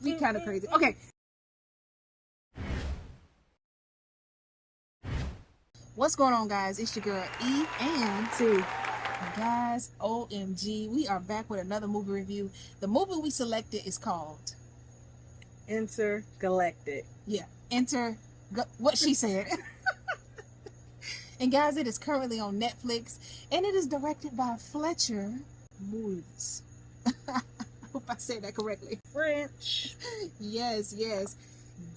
We kind of crazy. Okay. What's going on, guys? It's your girl E and T. Guys, OMG, we are back with another movie review. The movie we selected is called Entergalactic. Yeah, what she said. And guys, it is currently on Netflix, and it is directed by Fletcher Moules. I hope I said that correctly. French. Yes.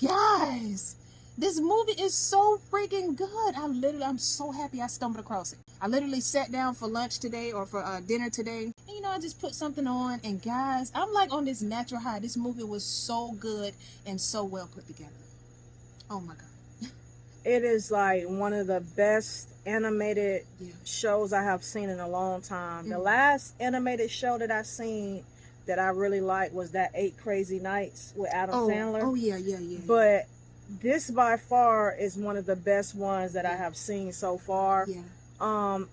Guys, this movie is so freaking good. I'm so happy I stumbled across it. I literally sat down for lunch today, or for dinner today, and I just put something on, and guys, I'm like on this natural high. This movie was so good and so well put together. Oh my God. It is like one of the best animated shows I have seen in a long time. The last animated show that I seen that I really liked was that 8 Crazy Nights with Adam Sandler. Oh yeah. But this by far is one of the best ones that I have seen so far. Yeah.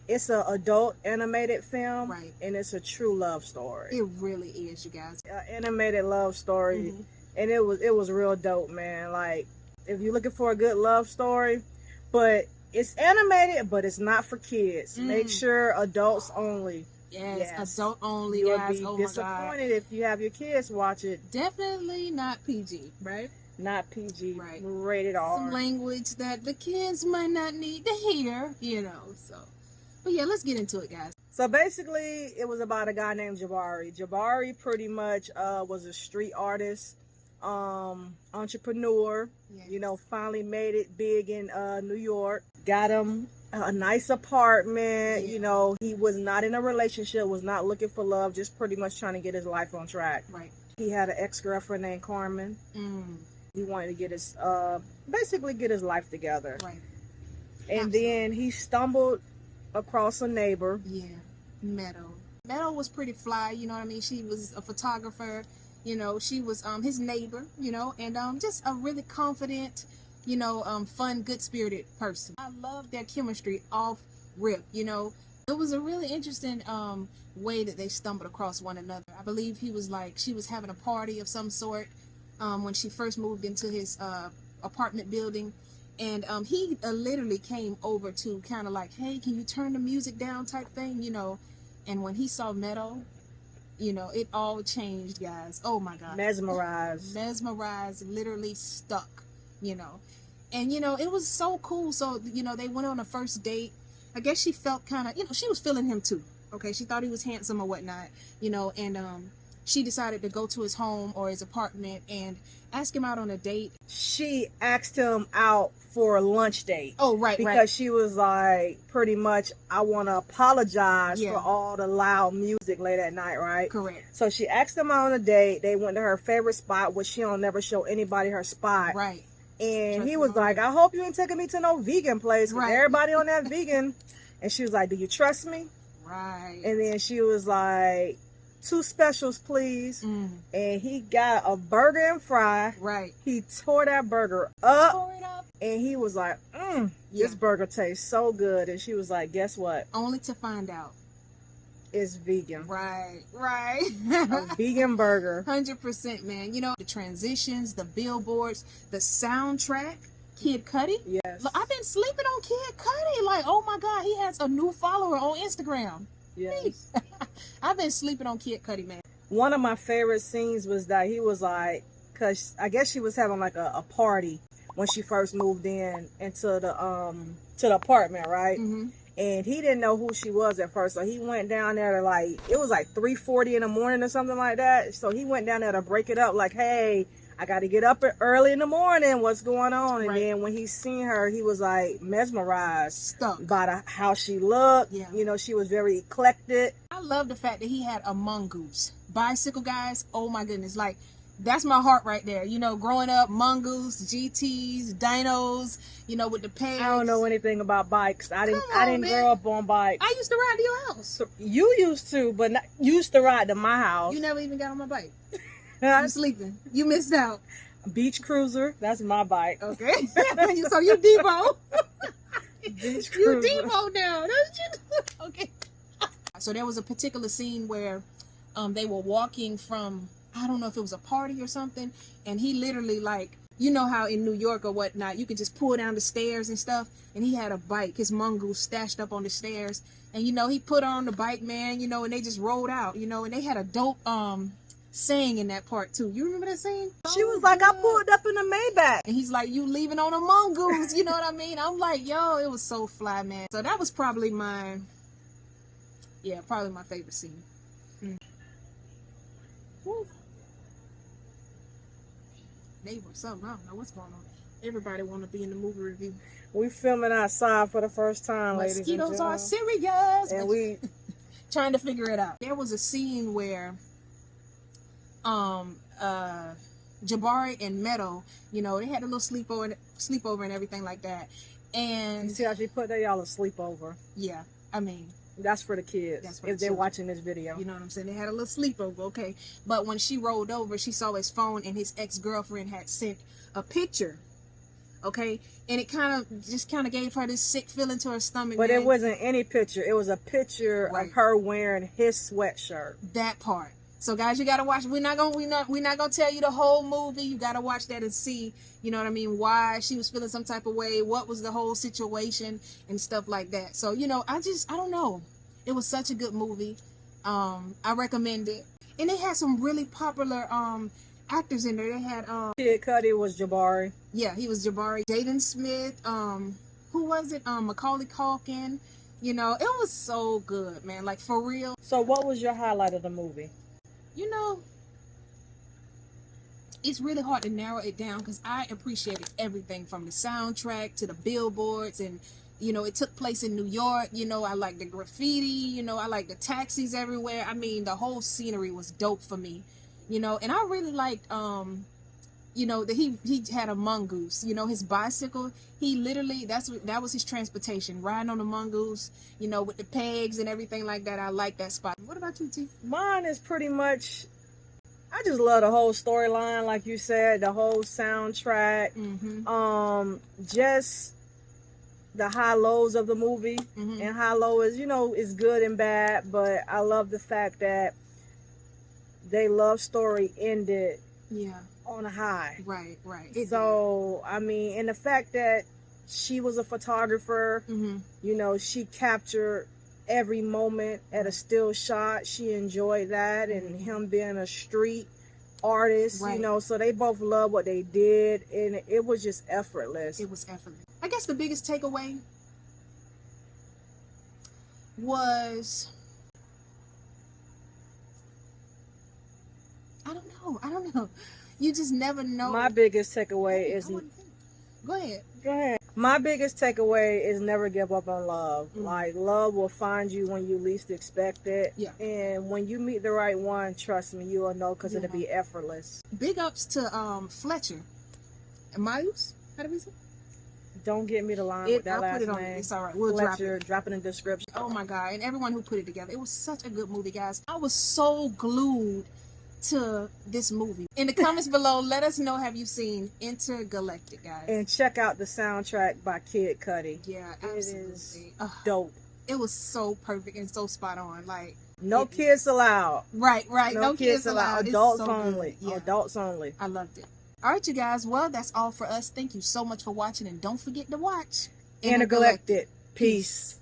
It's an adult animated film, right? And it's a true love story. It really is, you guys. Animated love story, and it was real dope, man. Like, if you're looking for a good love story, but it's animated, but it's not for kids. Make sure adults only. Yes, adult only. You'll guys. be Oh disappointed if you have your kids watch it. Definitely not PG, right? Not PG, right? Rated R. Some language that the kids might not need to hear, So, but yeah, let's get into it, guys. So basically, it was about a guy named Jabari. Jabari pretty much was a street artist, entrepreneur. Yes. Finally made it big in New York. Got him a nice apartment. Yeah. He was not in a relationship, was not looking for love, just pretty much trying to get his life on track. Right. He had an ex-girlfriend named Carmen. He wanted to get his basically get his life together. Right. And then he stumbled across a neighbor. Yeah. Meadow was pretty fly, you know what I mean? She was a photographer, she was his neighbor, and just a really confident, fun, good-spirited person. I love their chemistry off rip, It was a really interesting way that they stumbled across one another. I believe she was having a party of some sort when she first moved into his apartment building. And he literally came over to kind of like, hey, can you turn the music down type thing, And when he saw Meadow, it all changed, guys. Oh my God. Mesmerized, literally stuck, And, it was so cool. So, they went on a first date. I guess she felt kind of, she was feeling him too. Okay. She thought he was handsome or whatnot, and she decided to go to his home or his apartment and ask him out on a date. She asked him out for a lunch date. Oh, right, because she was like, pretty much, I want to apologize for all the loud music late at night, right? Correct. So she asked him out on a date. They went to her favorite spot, which she don't never show anybody her spot. Right. And he was like, I hope you ain't taking me to no vegan place, because everybody on that vegan. And she was like, do you trust me? Right. And then she was like, 2 specials, please. And he got a burger and fry. Right. He tore that burger up. Tore it up. And he was like, this burger tastes so good. And she was like, guess what? Only to find out it's vegan. Right. A vegan burger. 100%, man. The transitions, the billboards, the soundtrack. Kid Cudi. Yes. Look, I've been sleeping on Kid Cudi. Like, oh my God, he has a new follower on Instagram. Yes. I've been sleeping on Kid Cudi, man. One of my favorite scenes was that he was like, because I guess she was having like a party when she first moved into the apartment, right? And he didn't know who she was at first, so he went down there to like, it was like 3:40 in the morning or something like that. So he went down there to break it up, like, hey, I got to get up early in the morning. What's going on? And then when he seen her, he was like mesmerized, stuck by how she looked. She was very eclectic. I love the fact that he had a mongoose bicycle, guys. Oh my goodness, like that's my heart right there. Growing up, mongoose, GTs, dinos. With the pegs. I don't know anything about bikes. I didn't grow up on bikes. I used to ride to your house. So you used to, but not used to ride to my house. You never even got on my bike. You sleeping. You missed out. Beach Cruiser. That's my bike. Okay. So you Debo. Beach Cruiser. You Debo now. Don't you? Okay. So there was a particular scene where they were walking from, I don't know if it was a party or something, and he literally, like, you know how in New York or whatnot, you could just pull down the stairs and stuff, and he had a bike, his mongoose stashed up on the stairs, and, you know, he put her on the bike, man, you know, and they just rolled out, you know, and they had a dope, saying in that part too. You remember that scene? She was like, I pulled up in a Maybach. And he's like, you leaving on a mongoose, you know what I mean? I'm like, yo, it was so fly, man. So that was probably my favorite scene. Woo. They were something, I don't know what's going on. Everybody want to be in the movie review. We filming outside for the first time, ladies and gentlemen. Mosquitoes are serious. And we trying to figure it out. There was a scene where Jabari and Meadow, you know, they had a little sleepover and everything like that. And you see how she put that, y'all, a sleepover. Yeah, I mean, that's for the kids if they're watching this video. You know what I'm saying? They had a little sleepover, okay. But when she rolled over, she saw his phone and his ex-girlfriend had sent a picture, okay? And it kind of gave her this sick feeling to her stomach. But man. it wasn't any picture. It was a picture of her wearing his sweatshirt. That part. So guys, you gotta watch. We're not gonna tell you the whole movie. You gotta watch that and see, you know what I mean, why she was feeling some type of way, what was the whole situation and stuff like that. So, you know, I don't know. It was such a good movie. I recommend it. And they had some really popular actors in there. They had Kid Cudi was Jabari. Yeah, he was Jabari. Jaden Smith, who was it? Macauley Culkin. You know, it was so good, man. Like, for real. So what was your highlight of the movie? You know, it's really hard to narrow it down because I appreciated everything from the soundtrack to the billboards, and, you know, it took place in New York. You know, I like the graffiti, you know, I like the taxis everywhere. I mean, the whole scenery was dope for me, you know, and I really liked, you know, that he had a mongoose, you know, his bicycle. He literally, that was his transportation, riding on a mongoose, you know, with the pegs and everything like that. I like that spot. What about you, T? Mine is pretty much, I just love the whole storyline, like you said, the whole soundtrack, just the high lows of the movie. And high low is, you know, is good and bad, but I love the fact that their love story ended on a high. Right. So, I mean, and the fact that she was a photographer, you know, she captured every moment at a still shot. She enjoyed that, and him being a street artist, you know, so they both love what they did, and it was just effortless. It was effortless. I guess the biggest takeaway was, I don't know. You just never know. My biggest takeaway is... Go ahead. My biggest takeaway is never give up on love. Like, love will find you when you least expect it. Yeah. And when you meet the right one, trust me, you will know, because it'll be effortless. Big ups to Fletcher Moules. How do we say? Don't get me the line with that last name. It's all right. We'll Fletcher, drop it in the description. Oh my God. And everyone who put it together. It was such a good movie, guys. I was so glued to this movie. In the comments below, let us know, have you seen Entergalactic, guys? And check out the soundtrack by Kid Cudi. Yeah, absolutely. It is dope. It was so perfect and so spot on. Like, no kids allowed. Right. No kids allowed. Adults only. Yeah. Adults only. I loved it. All right, you guys. Well, that's all for us. Thank you so much for watching, and don't forget to watch Entergalactic. Peace.